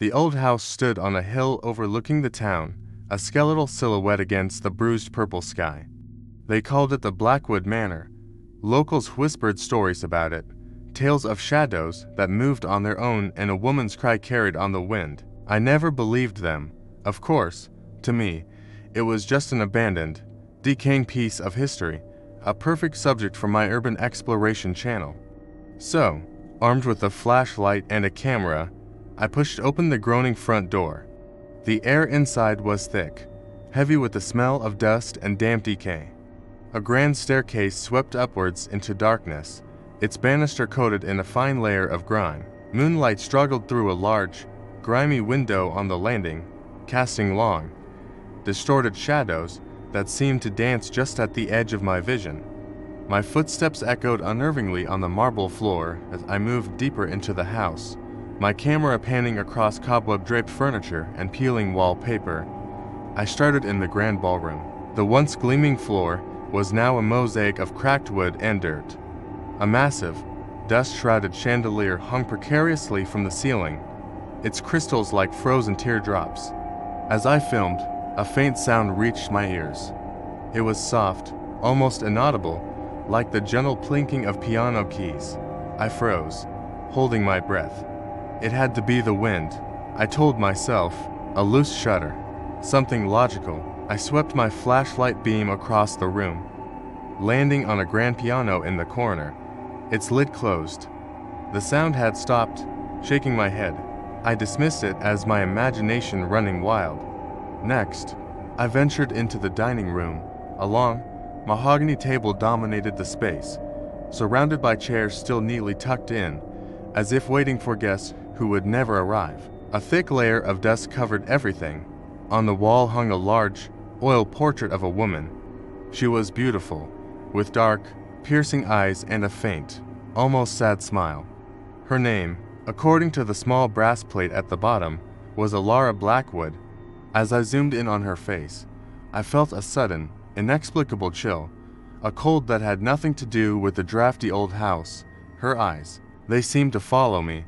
The old house stood on a hill overlooking the town, a skeletal silhouette against the bruised purple sky. They called it the Blackwood Manor. Locals whispered stories about it, tales of shadows that moved on their own and a woman's cry carried on the wind. I never believed them. Of course, to me, it was just an abandoned, decaying piece of history, a perfect subject for my urban exploration channel. So, armed with a flashlight and a camera, I pushed open the groaning front door. The air inside was thick, heavy with the smell of dust and damp decay. A grand staircase swept upwards into darkness, its banister coated in a fine layer of grime. Moonlight struggled through a large, grimy window on the landing, casting long, distorted shadows that seemed to dance just at the edge of my vision. My footsteps echoed unnervingly on the marble floor as I moved deeper into the house, my camera panning across cobweb-draped furniture and peeling wallpaper. I started in the grand ballroom. The once gleaming floor was now a mosaic of cracked wood and dirt. A massive, dust-shrouded chandelier hung precariously from the ceiling, its crystals like frozen teardrops. As I filmed, a faint sound reached my ears. It was soft, almost inaudible, like the gentle plinking of piano keys. I froze, holding my breath. It had to be the wind, I told myself, a loose shutter, something logical. I swept my flashlight beam across the room, landing on a grand piano in the corner, its lid closed. The sound had stopped, shaking my head. I dismissed it as my imagination running wild. Next, I ventured into the dining room. A long, mahogany table dominated the space, surrounded by chairs still neatly tucked in, as if waiting for guests who would never arrive. A thick layer of dust covered everything. On the wall hung a large, oil portrait of a woman. She was beautiful, with dark, piercing eyes and a faint, almost sad smile. Her name, according to the small brass plate at the bottom, was Alara Blackwood. As I zoomed in on her face, I felt a sudden, inexplicable chill, a cold that had nothing to do with the drafty old house. Her eyes, they seemed to follow me.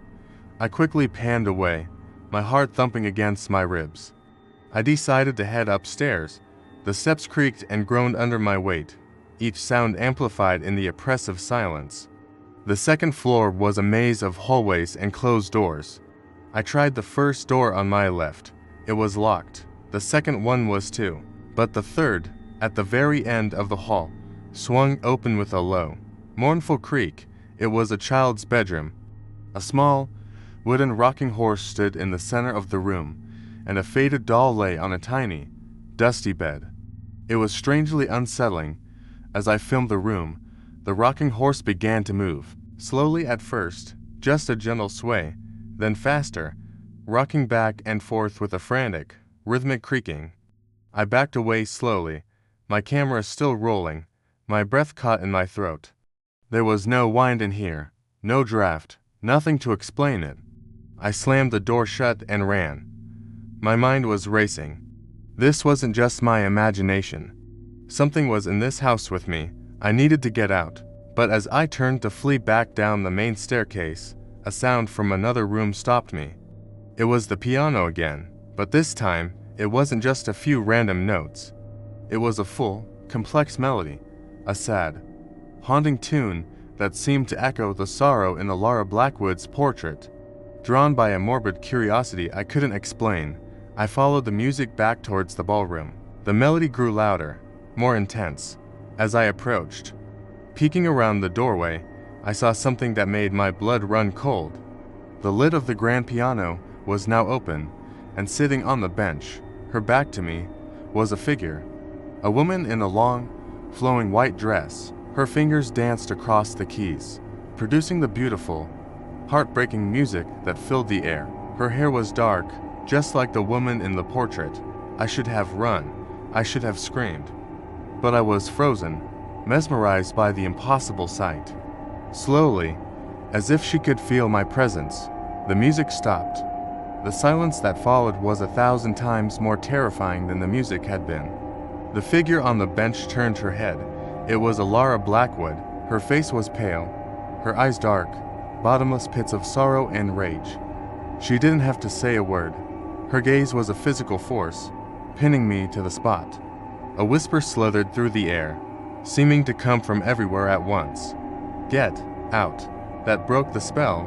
I quickly panned away, my heart thumping against my ribs. I decided to head upstairs. The steps creaked and groaned under my weight, each sound amplified in the oppressive silence. The second floor was a maze of hallways and closed doors. I tried the first door on my left. It was locked. The second one was too. But the third, at the very end of the hall, swung open with a low, mournful creak. It was a child's bedroom. A small, wooden rocking horse stood in the center of the room, and a faded doll lay on a tiny, dusty bed. It was strangely unsettling. As I filmed the room, the rocking horse began to move, slowly at first, just a gentle sway, then faster, rocking back and forth with a frantic, rhythmic creaking. I backed away slowly, my camera still rolling, my breath caught in my throat. There was no wind in here, no draft, nothing to explain it. I slammed the door shut and ran. My mind was racing. This wasn't just my imagination. Something was in this house with me. I needed to get out. But as I turned to flee back down the main staircase, a sound from another room stopped me. It was the piano again, but this time, it wasn't just a few random notes. It was a full, complex melody, a sad, haunting tune that seemed to echo the sorrow in Alara Blackwood's portrait. Drawn by a morbid curiosity I couldn't explain, I followed the music back towards the ballroom. The melody grew louder, more intense. As I approached, peeking around the doorway, I saw something that made my blood run cold. The lid of the grand piano was now open, and sitting on the bench, her back to me, was a figure. A woman in a long, flowing white dress. Her fingers danced across the keys, producing the beautiful, heartbreaking music that filled the air. Her hair was dark, just like the woman in the portrait. I should have run. I should have screamed. But I was frozen, mesmerized by the impossible sight. Slowly, as if she could feel my presence, the music stopped. The silence that followed was 1,000 times more terrifying than the music had been. The figure on the bench turned her head. It was Alara Blackwood. Her face was pale, her eyes dark, bottomless pits of sorrow and rage. She didn't have to say a word. Her gaze was a physical force, pinning me to the spot. A whisper slithered through the air, seeming to come from everywhere at once. "Get out." That broke the spell.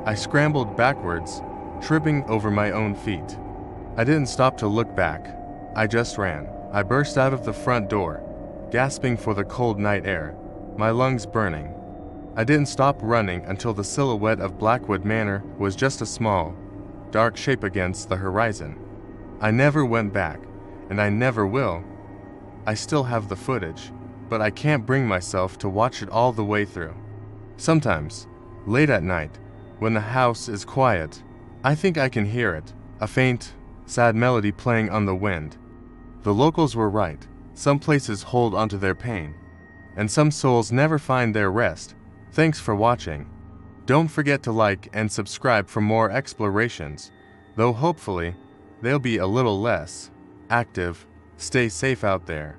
I scrambled backwards, tripping over my own feet. I didn't stop to look back. I just ran. I burst out of the front door, gasping for the cold night air, my lungs burning. I didn't stop running until the silhouette of Blackwood Manor was just a small, dark shape against the horizon. I never went back, and I never will. I still have the footage, but I can't bring myself to watch it all the way through. Sometimes, late at night, when the house is quiet, I think I can hear it, a faint, sad melody playing on the wind. The locals were right. Some places hold onto their pain, and some souls never find their rest. Thanks for watching. Don't forget to like and subscribe for more explorations, though hopefully they'll be a little less active. Stay safe out there.